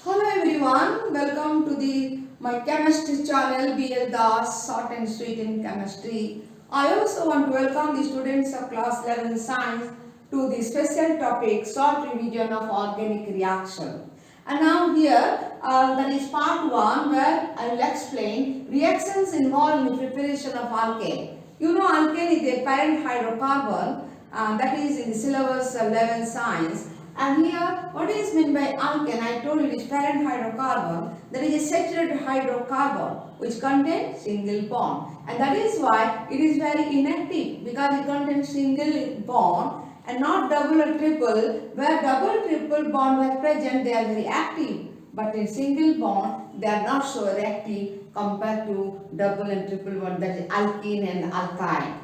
Hello everyone, welcome to the my chemistry channel BL Das Short and Sweet in Chemistry. I also want to welcome the students of class 11 Science to the special topic short revision of organic reaction. And now here that is part 1 where I will explain reactions involved in the preparation of alkane. You know alkane is a parent hydrocarbon that is in the syllabus 11 Science. And here, what is meant by alkane? I told you it is parent hydrocarbon. That is a saturated hydrocarbon which contains single bond, and that is why it is very inactive because it contains single bond and not double or triple. Where double triple bond are present, they are very active. But in single bond, they are not so reactive compared to double and triple bond, that is alkene and alkyne.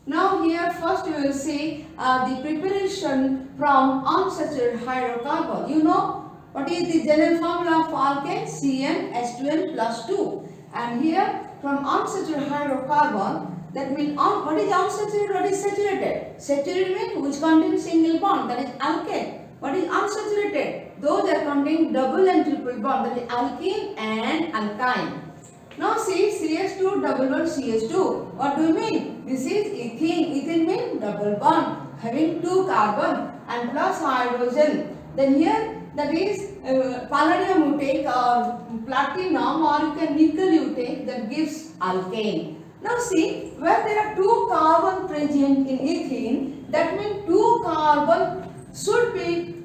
Now here first we will see the preparation from unsaturated hydrocarbon. You know what is the general formula of alkane? CnH2n plus 2. And here from unsaturated hydrocarbon, that means what is unsaturated, what is saturated? Saturated means which contains single bond, that is alkane. What is unsaturated? Those that contain double and triple bond, that is alkene and alkyne. Now see CH2 double bond CH2. What do you mean? This is ethene. Ethene means double bond having two carbon and plus hydrogen. Then here that is palladium you take or platinum or you can nickel you take, that gives alkane. Now see where there are two carbon present in ethene, that means two carbon should be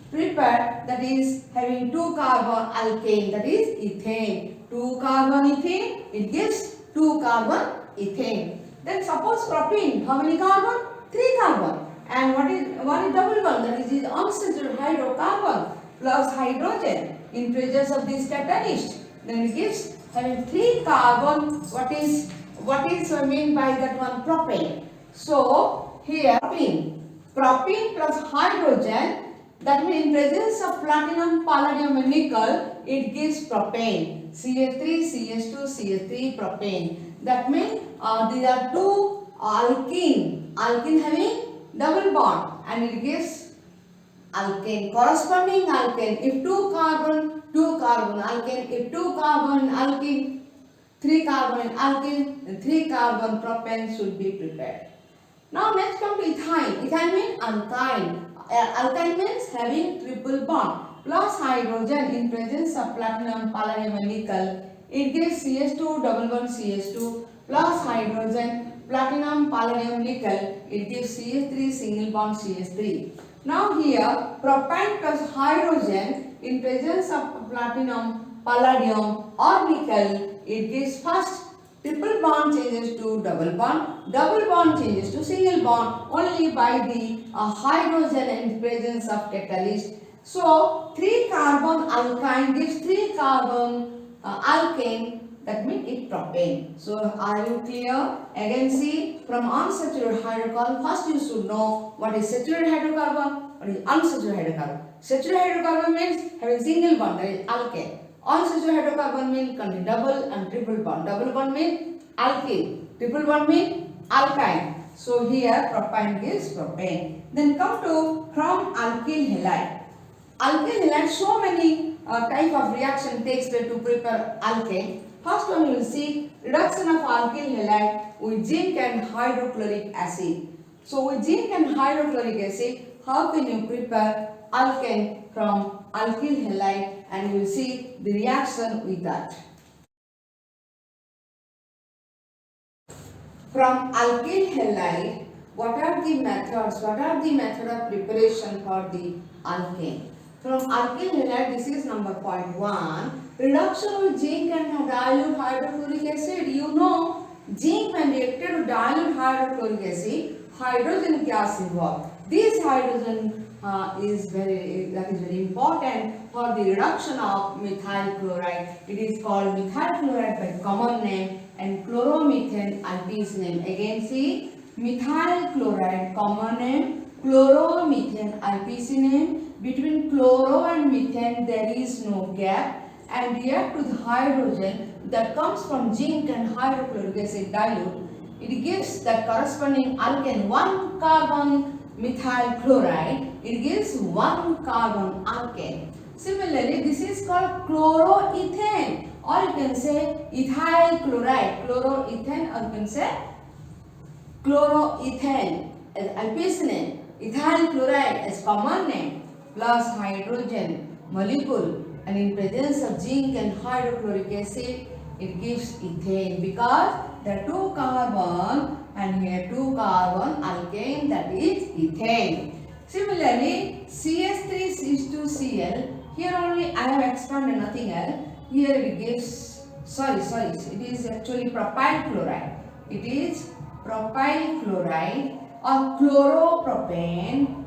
prepared, that is having two carbon alkane, that is ethane. 2 carbon ethane, it gives 2 carbon ethane. Then suppose propene, how many carbon? 3 carbon. And what is double bond? That is unsaturated hydrocarbon plus hydrogen in presence of this catalyst. Then it gives having 3 carbon. What is mean by that one? Propane. So here propene plus hydrogen, that means in presence of platinum, palladium and nickel, it gives propane. CH3, CH2, CH3, propane. That means these are two alkene having double bond and it gives alkane. Corresponding alkane, if 2 carbon alkane, if 2 carbon alkene, 3 carbon alkene, and 3 carbon propane should be prepared. Now next come to ethyne. Ethyne means alkyne. Alkyne means having triple bond plus hydrogen in presence of platinum, palladium and nickel. It gives CH2 double bond CH2 plus hydrogen, platinum, palladium, nickel. It gives CH3 single bond CH3. Now here propane plus hydrogen in presence of platinum, palladium or nickel, it gives first triple bond changes to double bond changes to single bond only by the hydrogen in presence of catalyst. So 3 carbon alkyne gives 3 carbon alkane, that means it propane. So are you clear? Again see, from unsaturated hydrocarbon, first you should know what is saturated hydrocarbon, what is unsaturated hydrocarbon. Saturated hydrocarbon means having single bond, that is alkane. Unsaturated hydrocarbon means contain double and triple bond. Double bond means alkene, triple bond means alkyne. So here propane gives propane. Then come to from alkyl halide. Alkyl halide, so many type of reaction takes place to prepare alkane. First one you will see reduction of alkyl halide with zinc and hydrochloric acid. So with zinc and hydrochloric acid, how can you prepare alkane from alkyl halide, and you will see the reaction with that. From alkyl halide, what are the methods? What are the method of preparation for the alkane? From alkyl halide, this is number point 1. Reduction with zinc and dilute hydrochloric acid. You know, zinc when reacted with dilute hydrochloric acid, hydrogen gas involved. This hydrogen is very important for the reduction of methyl chloride. It is called methyl chloride by common name and chloromethane IP's name. Again see, methyl chloride common name, chloromethane IPC name. Between chloro and methane there is no gap, and react with hydrogen that comes from zinc and hydrochloric acid dilute. It gives the corresponding alkane, 1 carbon methyl chloride, it gives 1 carbon alkane. Similarly, this is called chloroethane, or you can say ethyl chloride, chloroethane, or you can say chloroethane as IPS name, ethyl chloride as common name, plus hydrogen molecule, and in presence of zinc and hydrochloric acid, it gives ethane because there are two carbon and here two carbon alkane, that is ethane. Similarly, CH3CH2Cl, here only I have expanded, nothing else. Here it gives, it is actually propyl chloride. It is propyl chloride or chloropropane.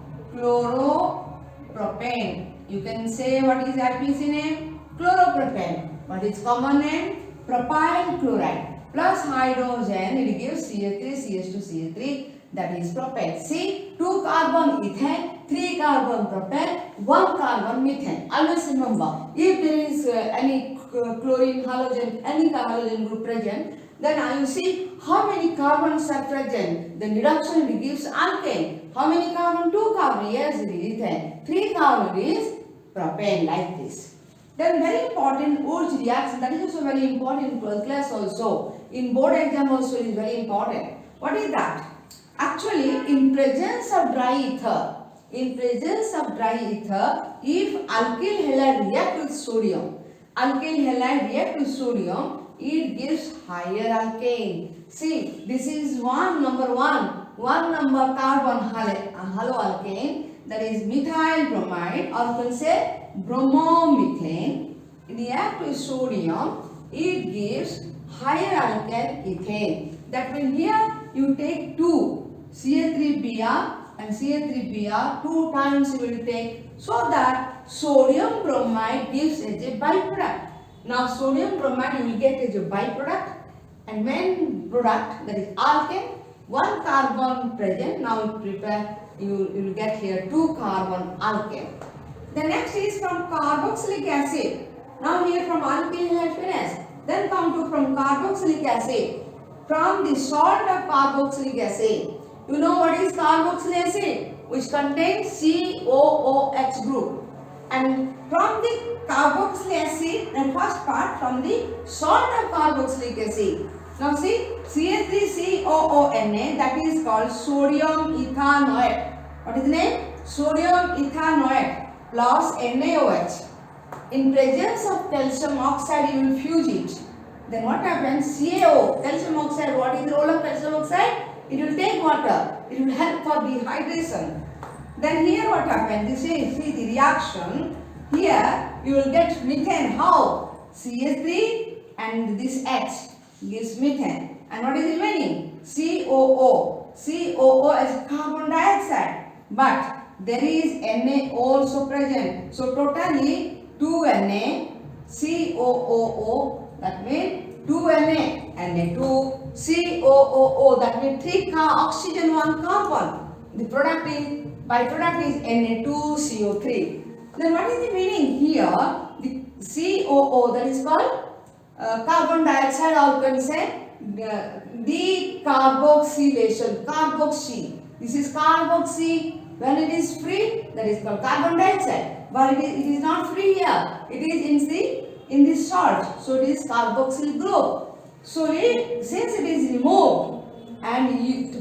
You can say what is IPC name? Chloropropane. What is common name? Propyl chloride. Plus hydrogen, it gives CH3, CH2, CH3, that is propane. See, 2 carbon ethane, 3 carbon propane, 1 carbon methane. Always remember, if there is any chlorine, halogen, any halogen group present, then you see how many carbons are present. The reduction it gives alkane. How many carbon? 2 carbon. Yes, it is ethane. 3 carbon is propane, like this. Then very important Wurtz reaction, that is also very important in 12th class also. In board exam also it is very important. What is that? Actually, in presence of dry ether, if alkyl halide react with sodium, it gives higher alkane. See, this is one number carbon haloalkane, that is methyl bromide, or you can say bromomethane. React with sodium, it gives higher alkyl ethane. That means here you take 2 CH3Br and CH3Br 2 times you will take, so that sodium bromide gives as a byproduct. Now sodium bromide you will get as a byproduct, and main product, that is alkane, 1 carbon present. Now you will get here 2 carbon alkane. The next is from carboxylic acid. Now here from alkyl have finished. Then come to from carboxylic acid. From the salt of carboxylic acid. You know what is carboxylic acid? Which contains COOH group. And from the carboxylic acid, the first part from the salt of carboxylic acid. Now see, CH3COONA, that is called sodium ethanoate. What is the name? Sodium ethanoate plus NaOH. In presence of calcium oxide, you will fuse it. Then what happens? CaO, calcium oxide. What is the role of calcium oxide? It will take water. It will help for dehydration. Then here what happens? This is, see the reaction. Here you will get methane. How? CH3 and this H gives methane. And what is remaining? COO. COO is carbon dioxide. But there is Na also present. So totally 2 Na, COOO, that means 2 Na, Na2, COOO, that means 3 oxygen, 1 carbon. The byproduct is Na2CO3. Then what is the meaning here? The COO, that is called carbon dioxide, or you can say decarboxylation, carboxy. This is carboxy. When it is free, that is called carbon dioxide. But it is not free here. It is in the salt. So it is carboxyl group. So since it is removed and the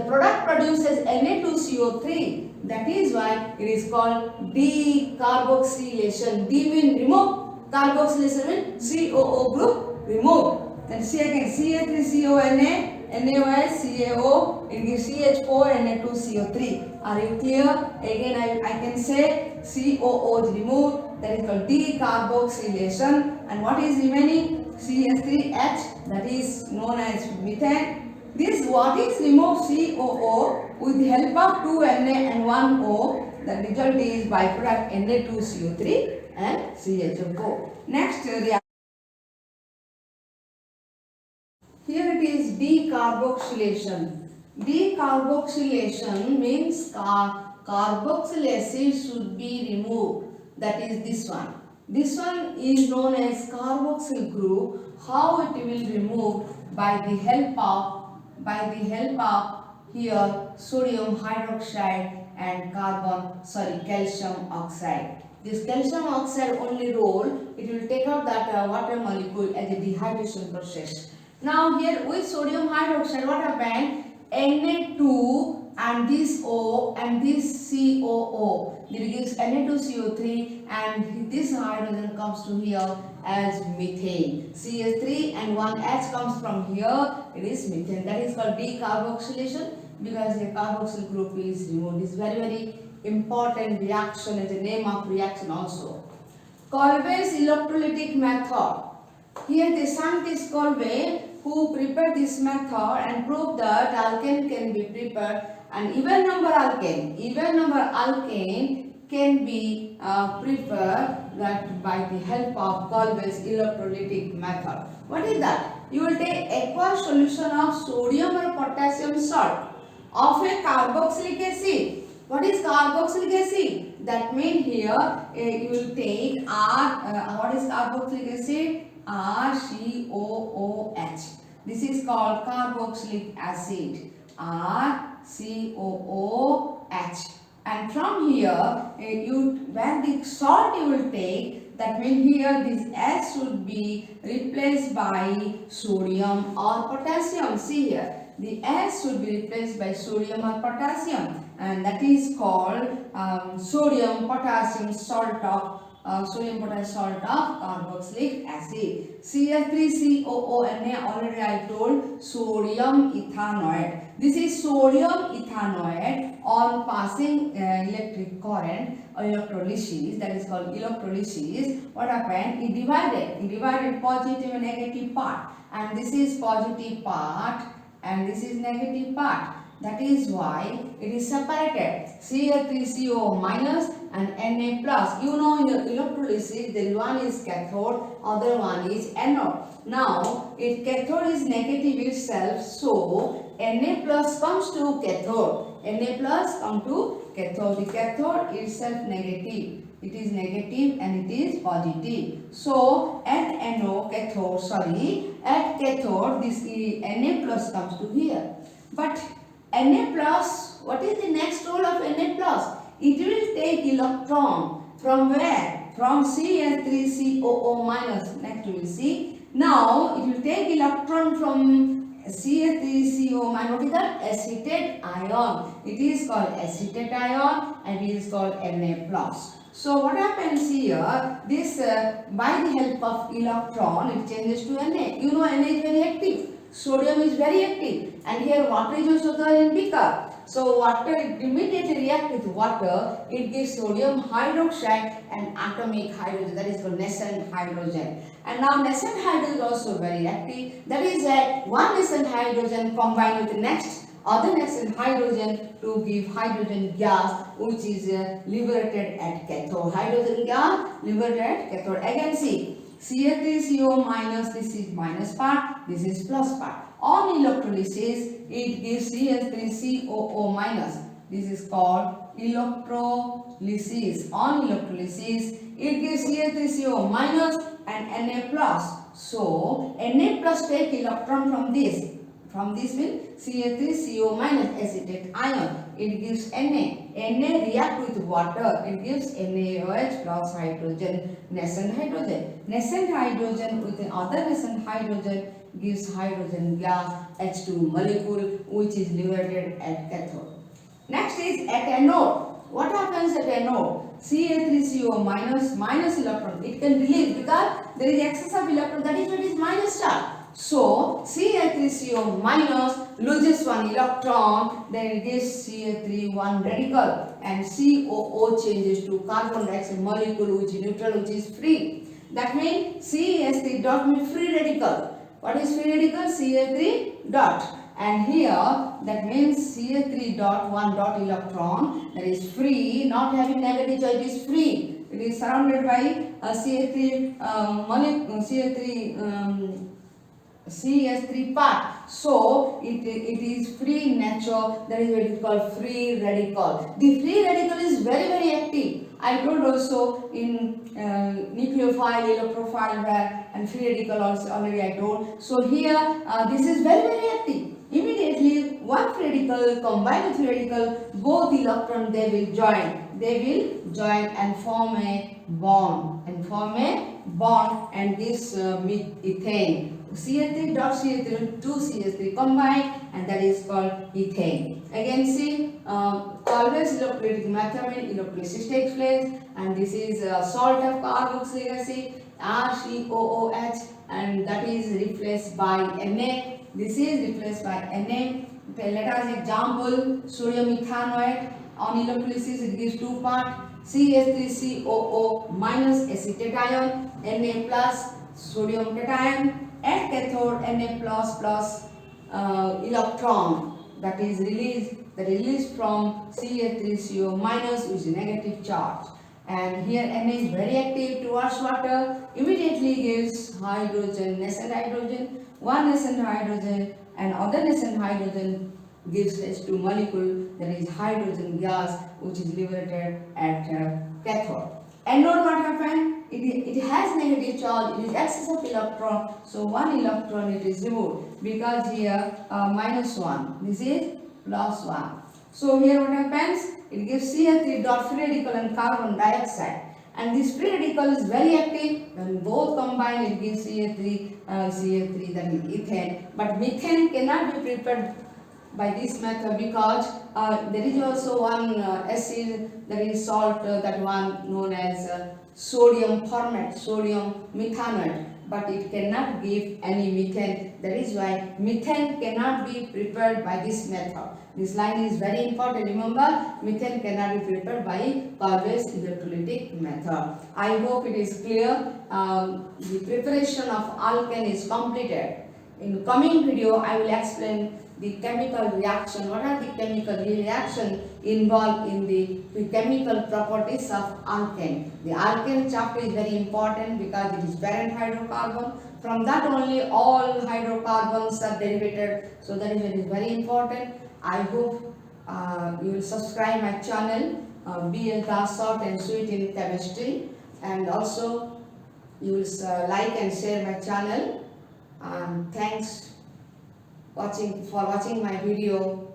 product produces Na2CO3, that is why it is called decarboxylation. D means remove. Carboxylation means COO group removed. Then see again, CH3CONA, NaOH, CaO, it gives CH4, Na2CO3. Are you clear? Again I can say COO is removed, that is called decarboxylation. And what is remaining? CH3H, that is known as methane. This what is removed COO with the help of 2 Na and 1 O. The result is byproduct Na2CO3 and CHO4. Next reaction. Here it is decarboxylation. Decarboxylation means carboxyl acid should be removed. That is this one. This one is known as carboxyl group. How it will remove? By the help of here sodium hydroxide and calcium oxide. This calcium oxide only role, it will take out that water molecule as a dehydration process. Now here with sodium hydroxide, what happened? Na2 and this O and this COO. It gives Na2CO3 and this hydrogen comes to here as methane. CH3 and one H comes from here, it is methane. That is called decarboxylation because the carboxyl group is removed. This is very important reaction, is the name of reaction also. Kolbe's electrolytic method. Here the scientist Kolbe who prepared this method and proved that alkane can be prepared, and even number alkane can be prepared that by the help of Kolbe's electrolytic method. What is that? You will take aqueous solution of sodium or potassium salt of a carboxylic acid. What is carboxylic acid? That means here you will take what is carboxylic acid? RCOOH. This is called carboxylic acid. RCOOH. And from here, when the salt you will take, that means here this S should be replaced by sodium or potassium. See here, the S should be replaced by sodium or potassium, and that is called sodium potassium salt of carboxylic acid. CH3COO already I told, sodium ethanoate. This is sodium ethanoate on passing electric current or electrolysis, that is called electrolysis. What happened? It divided positive and negative part, and this is positive part and this is negative part. That is why it is separated. Cl3CO minus and Na plus. You know in the electrolysis, the one is cathode, other one is anode. Now, if cathode is negative itself, so Na plus comes to cathode. Na plus comes to cathode. The cathode itself negative. It is negative and it is positive. So, at cathode, this Na plus comes to here. But Na plus, what is the next role of Na plus? It will take electron from where? From CH3COO minus. Next we will see. Now it will take electron from CH3CO minus. What is that? Acetate ion. It is called acetate ion and it is called Na plus. So what happens here? This by the help of electron, it changes to Na. You know Na is very active. Sodium is very active, and here water is also there in beaker. So water immediately reacts with water. It gives sodium hydroxide and atomic hydrogen. That is called nascent hydrogen. And now nascent hydrogen is also very active. That is that one nascent hydrogen combined with the next other nascent hydrogen to give hydrogen gas, which is liberated at cathode. Hydrogen gas liberated at cathode. Again see. CH3CO minus, this is minus part, this is plus part. On electrolysis, it gives CH3COO minus. This is called electrolysis. On electrolysis, it gives CH3CO minus and Na plus. So, Na plus take electron from this. From this will CH3CO minus acetate ion. It gives Na. Na react with water. It gives NaOH plus hydrogen, nascent hydrogen. Nascent hydrogen with another nascent hydrogen gives hydrogen gas H2 molecule, which is liberated at cathode. Next is at anode. What happens at anode? Ca3CO minus electron. It can release because there is excess of electron. That is what is minus charge. So, Ca3CO minus loses one electron, then it gives Ca3 one radical, and COO changes to carbon dioxide molecule, which is neutral, which is free. That means CH3 dot means free radical. What is free radical? CH3 dot. And here that means CH3 dot 1 dot electron, that is free, not having negative charge, it is free. It is surrounded by CH3 molecule, CH3 part. So it is free in nature. That is what is called free radical. The free radical is very active. I told also in nucleophile, electrophile, and free radical also already I told. So here this is very active. Immediately one free radical combine with free radical, both electrons they will join. They will join and form a bond. And this ethane. CH3 dot CH3, two CH3 combined, and that is called ethane. Again, see, always electrolytic method in electrolysis takes place, and this is salt of carboxylic acid, RCOOH, and that is replaced by Na. This is replaced by Na. Let us example sodium ethanoate. On electrolysis it gives two parts, CH3COO minus acetation, Na plus sodium cation, at cathode Na plus plus electron that is released from CH3CO minus which is negative charge. And here Na is very active towards water, immediately gives hydrogen, nascent hydrogen, one nascent hydrogen, and other nascent hydrogen gives H2 molecule, that is hydrogen gas, which is liberated at cathode. Anode, what happened? It has negative charge, it is excess of electron, so one electron it is removed, because here minus 1, this is plus 1. So here what happens? It gives CH3 dot free radical and carbon dioxide, and this free radical is very active. When both combine, it gives CH3, that is ethane. But methane cannot be prepared by this method, because there is also one acid, that is salt, that one known as sodium formate, sodium methanoate, but it cannot give any methane. That is why methane cannot be prepared by this method. This line is very important. Remember, methane cannot be prepared by always electrolytic method. I hope it is clear. The preparation of alkane is completed. In coming video, I will explain the chemical reaction. What are the chemical reactions involved in the chemical properties of alkane? The alkane chapter is very important because it is parent hydrocarbon. From that only all hydrocarbons are derivated. So that is very important. I hope you will subscribe my channel, BL Das Salt and Sweet in Chemistry, and also you will like and share my channel. Thanks for watching my video.